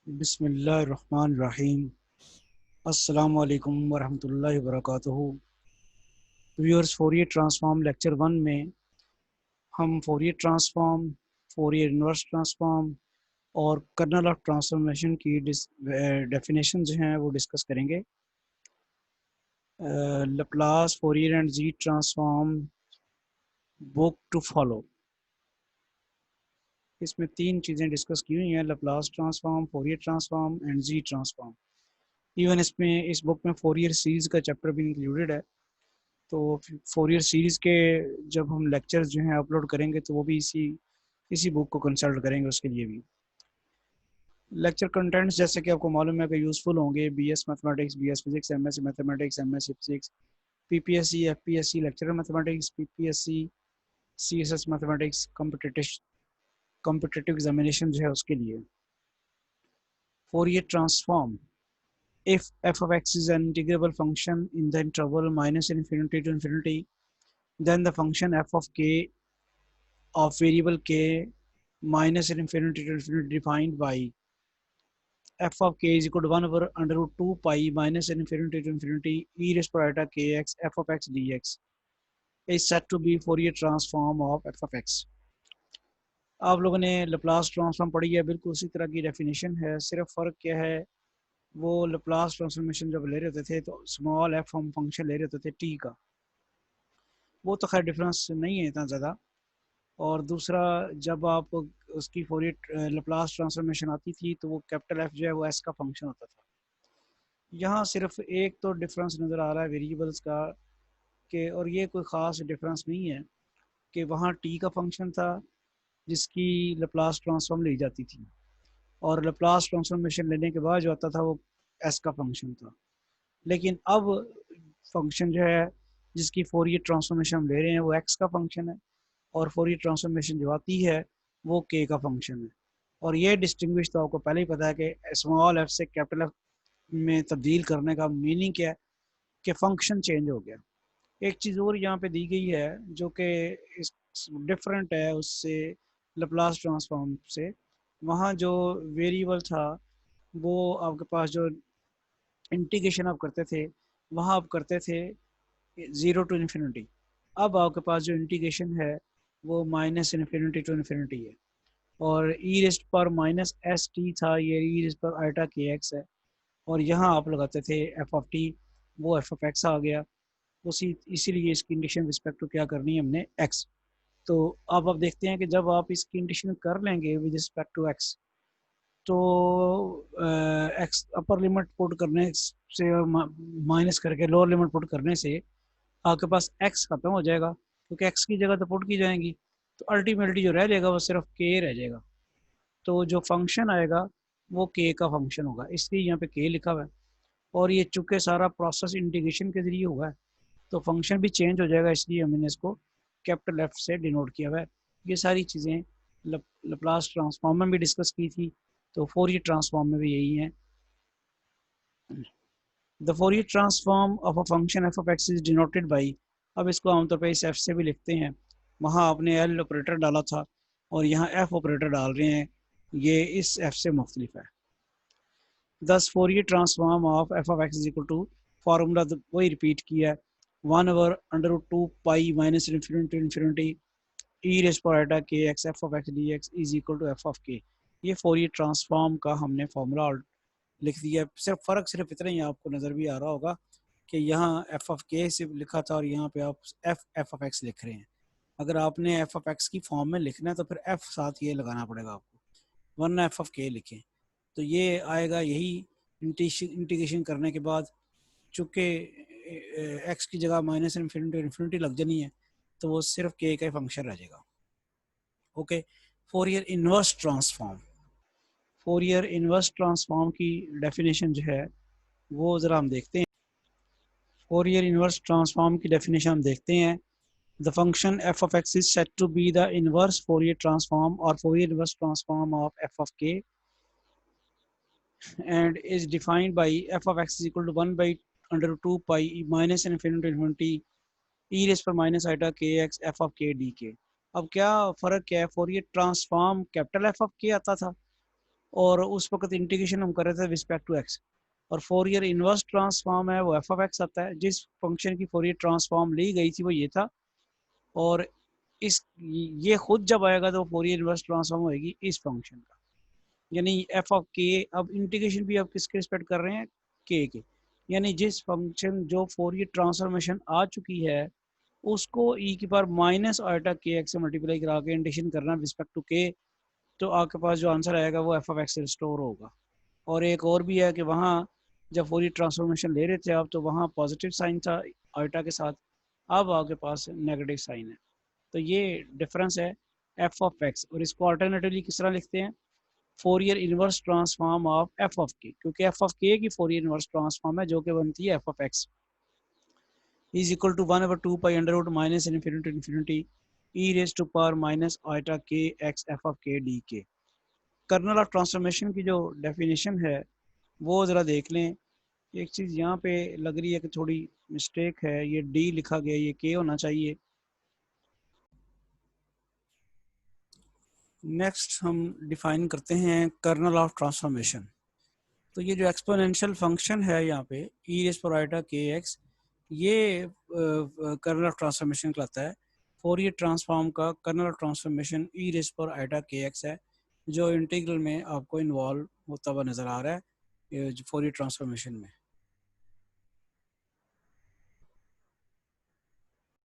बिस्मिल्लाहिर्रहमानिर्रहीम। अस्सलामु अलैकुम वरहमतुल्लाहि वबरकातुहू। व्यूअर्स, फोरियर ट्रांसफॉर्म लेक्चर 1 में हम Fourier transform, Fourier inverse transform और कर्नल ऑफ ट्रांसफॉर्मेशन की डेफिनेशन जो हैं वो डिस्कस करेंगे। Laplace, Fourier and Z transform, book to follow. इसमें तीन चीज़ें डिस्कस की हुई हैं: Laplace transform, Fourier transform and Z transform. Even इस बुक में फोरियर सीरीज़ का चैप्टर भी इंक्लूडेड है। तो फोरियर सीरीज़ के जब हम लेक्चर्स जो हैं अपलोड करेंगे तो वो भी इसी बुक को कंसल्ट करेंगे उसके लिए भी। लेक्चर कंटेंट्स जैसे कि आपको मालूम है कि यूज़फुल होंगे: BS mathematics, BS physics, MSc mathematics, MSc physics, PPSC, FPSC lecturer mathematics, PPSC, CSS mathematics, competitive examination जो है उसके लिए। Fourier transform: if f of x is an integrable function in the interval minus infinity to infinity, then the function f of k of variable k minus infinity to infinity defined by f of k is equal to 1 over under root 2 pi minus infinity to infinity e raised to iota kx f of x dx is said to be Fourier transform of f of x। आप लोगों ने Laplace transform पढ़ी है, बिल्कुल उसी तरह की definition है। सिर्फ फ़र्क क्या है, वो लप्लास ट्रांसफॉर्मेशन जब ले रहे होते थे तो स्मॉल एफ हम फंक्शन ले रहे होते थे टी का, वो तो खैर डिफरेंस नहीं है इतना ज़्यादा। और दूसरा, जब आप उसकी फोरियर लप्लास ट्रांसफॉर्मेशन आती थी तो वो कैपिटल एफ जो है वो एस का फंक्शन होता था। यहाँ सिर्फ एक तो डिफरेंस नज़र आ रहा है वेरिएबल्स का, कि और ये कोई ख़ास डिफरेंस नहीं है कि वहाँ टी का फंक्शन था जिसकी लप्लास ट्रांसफॉर्म ली जाती थी, और लप्लास ट्रांसफॉर्मेशन लेने के बाद जो आता था वो एस का फंक्शन था। लेकिन अब फंक्शन जो है जिसकी फोरियर ट्रांसफॉर्मेशन हम ले रहे हैं वो एक्स का फंक्शन है, और फोरियर ट्रांसफॉर्मेशन जो आती है वो के का फंक्शन है। और ये डिस्टिंग्विश तो आपको पहले ही पता है कि स्मॉल एफ से कैपिटल एफ में तब्दील करने का मीनिंग क्या है कि फंक्शन चेंज हो गया। एक चीज़ और यहाँ पे दी गई है जो कि डिफरेंट है उससे, लप्लास ट्रांसफॉर्म से। वहाँ जो वेरिएबल था वो आपके पास जो इंटीग्रेशन आप करते थे वहाँ आप करते थे 0 टू इन्फिनिटी। अब आपके पास जो इंटीग्रेशन है वो माइनस इन्फिनिटी टू इन्फिनिटी है, और ई रेस्ट पर माइनस एस टी था, ये ई रेस्ट पर आइटा के एक्स है। और यहाँ आप लगाते थे एफ ऑफ टी, वो एफ ऑफ एक्स आ गया। उसी इसीलिए इसकी इंडिकेशन रिस्पेक्ट टू क्या करनी है हमने, एक्स। तो अब देखते हैं कि जब आप इसकी इंडिकेशन कर लेंगे विद रिस्पेक्ट टू एक्स, तो एक्स अपर लिमिट पुट करने से और माइनस करके लोअर लिमिट पुट करने से आपके पास एक्स खत्म हो जाएगा, क्योंकि एक्स की जगह तो पुट की जाएंगी। तो अल्टीमेटली जो रह जाएगा वो सिर्फ के रह जाएगा। तो जो फंक्शन आएगा वो के का फंक्शन होगा, इसलिए यहाँ पे के लिखा हुआ है। और ये चूंकि सारा प्रोसेस इंटीग्रेशन के जरिए हुआ है तो फंक्शन भी चेंज हो जाएगा, इसलिए हमने इसको कैपिटल एफ से डिनोट किया हुआ है। ये सारी चीज़ें लप्लास ट्रांसफॉर्म में भी डिस्कस की थी, तो फोरियर ट्रांसफॉर्म में भी यही है। The Fourier transform of a function F of X is denoted by, अब इसको आमतौर पर इस एफ से भी लिखते हैं। वहाँ आपने एल ऑपरेटर डाला था और यहाँ एफ ऑपरेटर डाल रहे हैं, ये इस एफ से मुख्तलिफ है। दस Fourier transform of F of X is equal to, formula वही रिपीट किया है, 1 over under root 2 pi minus infinity to infinity E raise power iota K X F of X D X is equal to F of K. ये Fourier transform का हमने formula लिख दिया। सिर्फ इतना ही आपको नज़र भी आ रहा होगा कि यहाँ एफ ऑफ के से लिखा था और यहाँ पे आप एफ ऑफ एक्स लिख रहे हैं। अगर आपने एफ ऑफ एक्स की फॉर्म में लिखना है तो फिर एफ साथ ये लगाना पड़ेगा आपको, वरना एफ ऑफ के लिखें तो ये आएगा। यही इंटीग्रेशन करने के बाद चूँकि एक्स की जगह माइनस इन्फिनिटी इन्फिनिटी लग जानी है तो वो सिर्फ के का फंक्शन रह जाएगा। Okay, Fourier inverse transform. Fourier inverse transform की डेफिनेशन जो है वो ज़रा हम देखते हैं। फोरियर इन्वर्स ट्रांसफॉर्म की डेफिनेशन हम देखते हैं। The function F of X is set to be the inverse Fourier transform और Fourier inverse transform of F of K and is defined by f of x is equal to 1 by under 2 pi minus infinity to infinity e raised पर minus iota K X F of K D के। अब क्या फ़र्क क्या है, Fourier transform capital F of के आता था और उस वक्त इंटीग्रेशन हम कर रहे थे रिस्पेक्ट टू एक्स। और फोरियर इनवर्स ट्रांसफॉर्म है वो एफ ऑफ एक्स आता है। जिस फंक्शन की फोरियर ट्रांसफॉर्म ली गई थी वो ये था, और इस ये खुद जब आएगा तो फोरियर इनवर्स ट्रांसफॉर्म होएगी इस फंक्शन का, यानी एफ ऑफ के। अब इंटीग्रेशन भी आप किसके रिस्पेक्ट कर रहे हैं, के। यानी जिस फंक्शन जो फोरियर ट्रांसफॉर्मेशन आ चुकी है उसको ई की power minus iota K x से मल्टीप्लाई करा के इंटीग्रेशन करना रिस्पेक्ट टू के, तो आपके पास जो आंसर आएगा वो एफ ऑफ एक्स से रिस्टोर होगा। और एक और भी है कि वहाँ जब फोरियर ट्रांसफॉर्मेशन ले रहे थे आप तो वहाँ पॉजिटिव साइन था आइटा के साथ, अब आपके पास नेगेटिव साइन है। तो ये डिफरेंस है एफ ऑफ एक्स। और इसको अल्टरनेटिवली किस तरह लिखते हैं, Fourier inverse transform of F of के, क्योंकि एफ ऑफ के की फोरियर इनवर्स ट्रांसफॉर्म है जो कि बनती है F of X is equal to 1/2 pi under root minus infinity infinity E raise to power minus iota K X F of K D K. Kernel of transformation की जो definition है वो ज़रा देख लें। एक चीज़ यहाँ पे लग रही है कि थोड़ी मिस्टेक है, ये डी लिखा गया, ये के होना चाहिए। नेक्स्ट हम डिफाइन करते हैं कर्नल ऑफ ट्रांसफॉर्मेशन। तो ये जो एक्सपोनेंशियल फंक्शन है यहाँ पे ई रेज पर आइटा के एक्स, ये कर्नल ऑफ ट्रांसफॉर्मेशन कहलाता है। फोरियर ट्रांसफॉर्म का kernel of transformation E raise पर आइटा के एक्स है, जो इंटीग्रल में आपको इन्वॉल्व होता हुआ नज़र आ रहा है फोरियर ट्रांसफॉर्मेशन में।